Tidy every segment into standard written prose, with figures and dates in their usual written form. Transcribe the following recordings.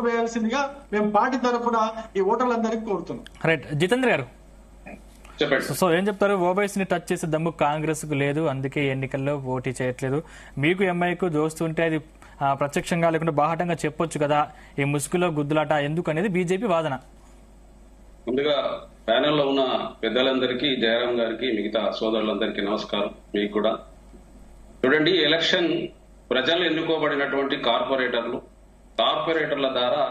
వేయాల్సిందిగా మేము పార్టీ తరఫున ఈ ఓటర్లందరికీ కోరుతున్నాం. రైట్, జితేంద్ర గారు చెప్పండి. సో ఏం చెప్తారు? ఓవైసీని టచ్ చేసే దమ్ము కాంగ్రెస్ కు లేదు, అందుకే ఎన్నికల్లో పోటీ చేయట్లేదు. మీకు ఎంఐకు దోస్తుంటే అది ప్రత్యక్షంగా లేకుండా బాహటంగా చెప్పొచ్చు కదా, ఈ ముసుగులో గుద్దులాట ఎందుకు అనేది బీజేపీ వాదన. ముందుగా ప్యానెల్లో ఉన్న పెద్దలందరికీ, జయరాం గారికి, మిగతా సోదరులందరికీ నమస్కారం. మీకు కూడా చూడండి, ఎలక్షన్ ప్రజలు ఎన్నుకోబడినటువంటి కార్పొరేటర్ల ద్వారా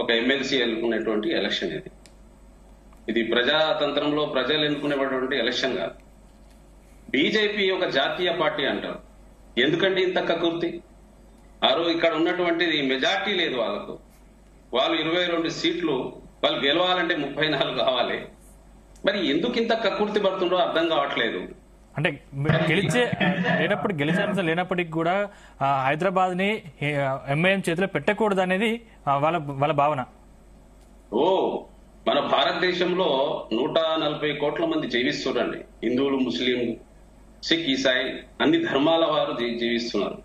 ఒక ఎమ్మెల్సీ ఎన్నుకునేటువంటి ఎలక్షన్ ఇది ప్రజాతంత్రంలో ప్రజలు ఎన్నుకునేటువంటి ఎలక్షన్ కాదు. బీజేపీ ఒక జాతీయ పార్టీ అంటారు. ఎందుకంటే ఇంత కకుర్తి? ఇక్కడ ఉన్నటువంటిది మెజార్టీ లేదు వాళ్ళకు. వాళ్ళు 22 సీట్లు వాళ్ళు గెలవాలంటే 34 కావాలి. మరి ఎందుకు ఇంత కకుర్తి పడుతుండో అర్థం కావట్లేదు. అంటే గెలిచే అంశం లేనప్పటికీ కూడా హైదరాబాద్ ని ఎంఐఎం చేతిలో పెట్టకూడదు అనేది వాళ్ళ భావన. మన భారతదేశంలో 140 కోట్ల మంది జీవిస్తున్నారండి. హిందువులు, ముస్లింలు, సిక్, ఈసాయి అన్ని ధర్మాల వారు జీవిస్తున్నారు.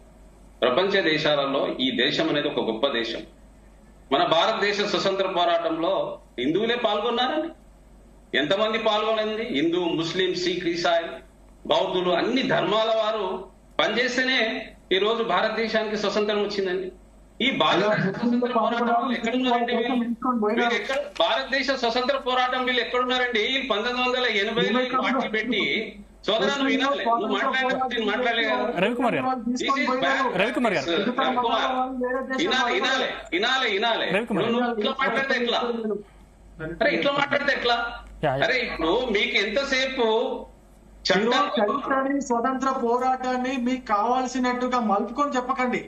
ప్రపంచ దేశాలలో ఈ దేశం అనేది ఒక గొప్ప దేశం. మన భారతదేశ స్వతంత్ర పోరాటంలో హిందువులే పాల్గొన్నారండి. ఎంతమంది పాల్గొనండి? హిందూ, ముస్లిం, సిక్, ఈసాయి, బౌద్ధులు అన్ని ధర్మాల వారు పనిచేస్తేనే ఈ రోజు భారతదేశానికి స్వతంత్రం వచ్చిందండి. ఈ భారతదేశ స్వతంత్ర పోరాటం వీళ్ళు ఎక్కడున్నారండి? 1980లో పార్టీ పెట్టి సోదరాన్ని వినాలి. నువ్వు మాట్లాడలే కదా రవికుమార్ గారు, వినాలి. ఇట్లా మాట్లాడితే ఎట్లా? ఇట్లా మాట్లాడితే ఎట్లా? అరే ఇప్పుడు మీకు ఎంతసేపు స్వతంత్ర పోరాటాన్ని మీకు కావాల్సినట్టుగా మలుపుకొని చెప్పకండి,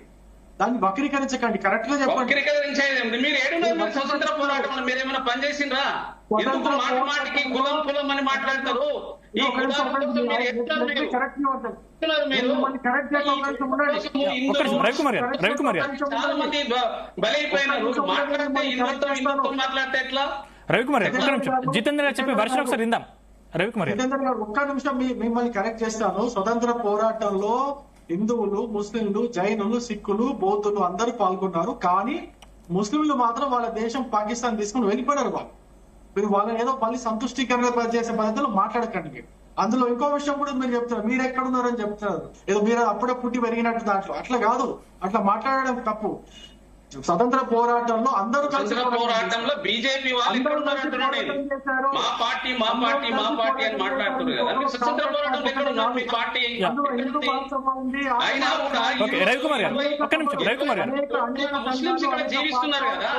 దాన్ని వక్రీకరించకండి, కరెక్ట్ గా చెప్పండి. వక్రీకరించేది మీరు ఏడున్నారు? స్వతంత్ర పోరాటంలో మీరేమైనా పనిచేసిండ్రా? ఎందుకు మాటికి కులం అని మాట్లాడతారు? ఈ చాలా మంది బలైపోయినారు. మాట్లాడితే ఎట్లా? రవికుమార్ గారు, జితేంద్ర గారు చెప్పి వర్షం ఒకసారి విందాం. రవికుమార్ గారు ఒక్క నిమిషం మిమ్మల్ని కరెక్ట్ చేస్తాను. స్వతంత్ర పోరాటంలో హిందువులు, ముస్లింలు, జైనులు, సిక్కులు, బౌద్ధులు అందరూ పాల్గొన్నారు. కానీ ముస్లింలు మాత్రం వాళ్ళ దేశం పాకిస్తాన్ తీసుకుని వెళ్ళిపోయారు. మీరు వాళ్ళని ఏదో మళ్ళీ సంతుష్టీకరణ చేసే పద్ధతిలో మాట్లాడకండి. మీరు అందులో ఇంకో విషయం కూడా మీరు చెప్తున్నారు, మీరు ఎక్కడున్నారని చెప్తున్నారు. ఏదో మీరు అప్పుడే పుట్టి పెరిగినట్టు దాంట్లో అట్లా కాదు, అట్లా మాట్లాడడం తప్పు. స్వతంత్ర పోరాటంలో అందరూ పోరాటంలో బీజేపీ వాళ్ళు మా పార్టీ అని మాట్లాడుతున్నారు కదా. స్వతంత్ర పోరాటంలో ఎక్కడ ఉన్నారు మీ పార్టీ? అయినా కూడా ముస్లింస్ ఇక్కడ జీవిస్తున్నారు కదా.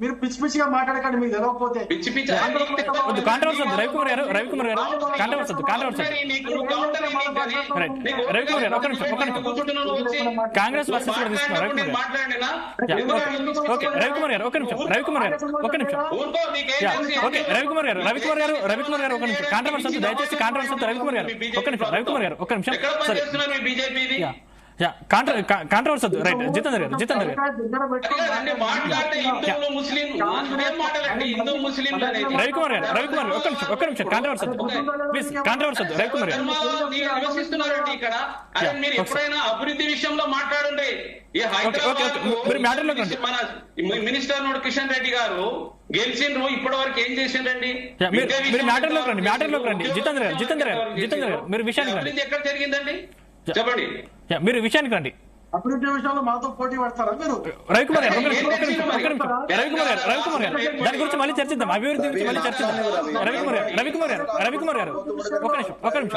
మీరు పిచ్చి పిచ్చిగా మాట్లాడకండి, మీకు తెలవకపోతే. పిచ్చి పిచ్చి రవికుమార్ గారు కాంగ్రెస్ దయచేసి కాంట్రవర్సీ రైట్. జితేంద్ర గారు రవికుమార్ గారు ఒక్క నిమిషం కాంట్రవర్సీ ప్లీజ్. కాంట్రవర్సీ రవికుమార్ గారు ఇక్కడ మీరు ఎప్పుడైనా అభివృద్ధి విషయంలో మాట్లాడండి. మన మినిస్టర్ నోడు కిషన్ రెడ్డి గారు గెలిచిండ్రు, ఇప్పటి వరకు ఏం చేసిండ్రండి? మ్యాటర్లోకి రండి. జితేంద్ర గారు మీరు విషయానికి రండి. ఎక్కడ జరిగిందండి చెప్పండి. మీరు విషయానికి రండి. అభివృద్ధి విషయంలో మాతో పోటీ పడతారా మీరు? రవికుమార్ గారు దాని గురించి మళ్ళీ చర్చిద్దాం. అభివృద్ధి గురించి మళ్ళీ చర్చిద్దాం. రవికుమార్ గారు ఒక నిమిషం.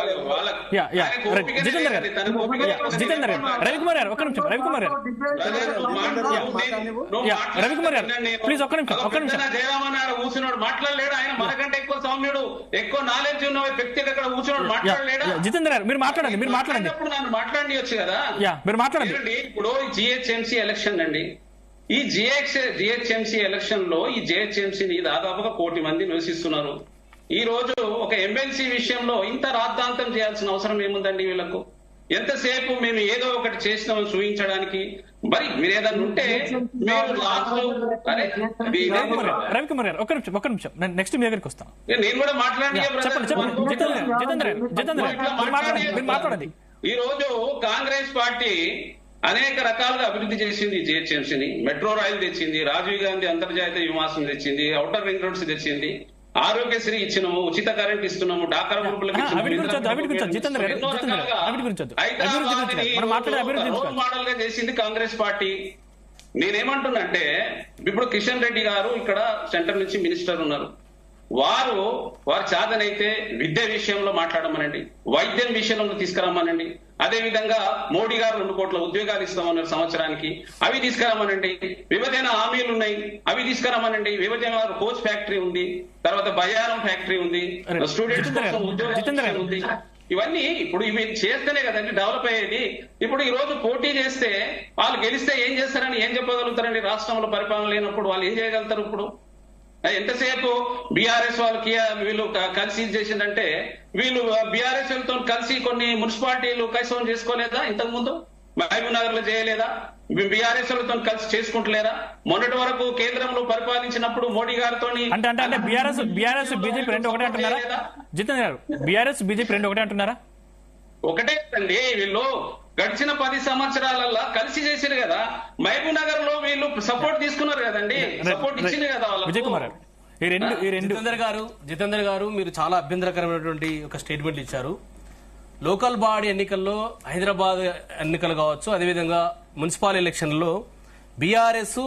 జితేంద్ర గారు రవికుమార్ గారు ఒక నిమిషం. రవికుమార్ గారు ప్లీజ్ ఒక్క నిమిషం. జయరామన్నాడు కూర్చున్నాడు, మాట్లాడలేడు. ఆయన మనకంటే ఎక్కువ సౌమ్యుడు, ఎక్కువ నాలెడ్జ్ ఉన్న వ్యక్తి దగ్గర కూర్చున్నాడు, మాట్లాడలేడా? జితేంద్ర గారు మీరు మాట్లాడండి. నన్ను మాట్లాడియచ్చు కదా. మీరు మాట్లాడండి. ఇప్పుడు జిహెచ్ఎంసీ ఎలక్షన్ అండి. ఈ జిహెచ్ఎంసీ ఎలక్షన్ లో ఈ జిహెచ్ఎంసీని దాదాపుగా 1 కోటి మంది నివసిస్తున్నారు. ఈ రోజు ఒక ఎమ్మెల్సీ విషయంలో ఇంత రాద్ధాంతం చేయాల్సిన అవసరం ఏముందండి వీళ్ళకు? ఎంతసేపు మేము ఏదో ఒకటి చేసినామని చూపించడానికి. మరి మీరు ఏదన్నా ఉంటే రవికుమార్ గారు ఒక్క నిమిషం నెక్స్ట్ మీ దగ్గరికి వస్తాను. నేను కూడా మాట్లాడండి. ఈ రోజు కాంగ్రెస్ పార్టీ అనేక రకాలుగా అభివృద్ధి చేసింది జిహెచ్ఎంసీని. మెట్రో రైలు తెచ్చింది, రాజీవ్ గాంధీ అంతర్జాతీయ విమానం తెచ్చింది, ఔటర్ రింగ్ రోడ్స్ తెచ్చింది, ఆరోగ్యశ్రీ ఇచ్చినాము, ఉచిత కరెంట్ ఇస్తున్నాము, డాక్రా గ్రూపులకు రోల్ మోడల్ గా చేసింది కాంగ్రెస్ పార్టీ. నేనేమంటున్నంటే ఇప్పుడు కిషన్ రెడ్డి గారు ఇక్కడ సెంటర్ నుంచి మినిస్టర్ ఉన్నారు. వారు చేతనైతే విద్య విషయంలో మాట్లాడమనండి, వైద్యం విషయంలో తీసుకురమ్మనండి. అదే విధంగా మోడీ గారు 2 కోట్ల ఉద్యోగాలు ఇస్తామన్నారు సంవత్సరానికి, అవి తీసుకురామనండి. విభజన హామీలు ఉన్నాయి, అవి తీసుకురామనండి. విభజన కోచ్ ఫ్యాక్టరీ ఉంది, తర్వాత బయారం ఫ్యాక్టరీ ఉంది, స్టూడెంట్స్ కోసం ఉద్యోగాలు ఉంది. ఇవన్నీ ఇప్పుడు ఇవి చేస్తేనే కదండి డెవలప్ అయ్యేది. ఇప్పుడు ఈ రోజు పోటీ చేస్తే వాళ్ళు గెలిస్తే ఏం చేస్తారని ఏం చెప్పగలుగుతారండి? రాష్ట్రంలో పరిపాలన లేనప్పుడు వాళ్ళు ఏం చేయగలుగుతారు? ఇప్పుడు ఎంతసేపు బీఆర్ఎస్ వాళ్ళకి వీళ్ళు కలిసి చేసిందంటే, వీళ్ళు బీఆర్ఎస్ వాళ్ళతో కలిసి కొన్ని మున్సిపాలిటీలు కైసవం చేసుకోలేదా? ఇంతకు ముందు మహబూబ్ నగర్ లో చేయలేదా? బీఆర్ఎస్ వాళ్ళతో కలిసి చేసుకుంటలేరా? మొన్నటి వరకు కేంద్రంలో పరిపాలించినప్పుడు మోడీ గారితో అంటే బీఆర్ఎస్ బీజేపీ రెండు ఒకటే అంటున్నారా? జితేంద్ర గారు, బీఆర్ఎస్ బీజేపీ రెండు ఒకటే అంటున్నారా? ఒకటే అండి. వీళ్ళు గడిచిన 10 సంవత్సరాలలో కలిసి చేశారు కదా. మహబూబ్ నగర్ లో వీళ్ళు సపోర్ట్ తీసుకున్నారు కదండి, సపోర్ట్ ఇచ్చింది కదా విజయ్ కుమార్ గారు. జితేందర్ గారు మీరు చాలా అభ్యంతరకరమైనటువంటి ఒక స్టేట్మెంట్ ఇచ్చారు. లోకల్ బాడీ ఎన్నికల్లో హైదరాబాద్ ఎన్నికలు కావచ్చు, అదేవిధంగా మున్సిపల్ ఎలక్షన్లో బీఆర్ఎస్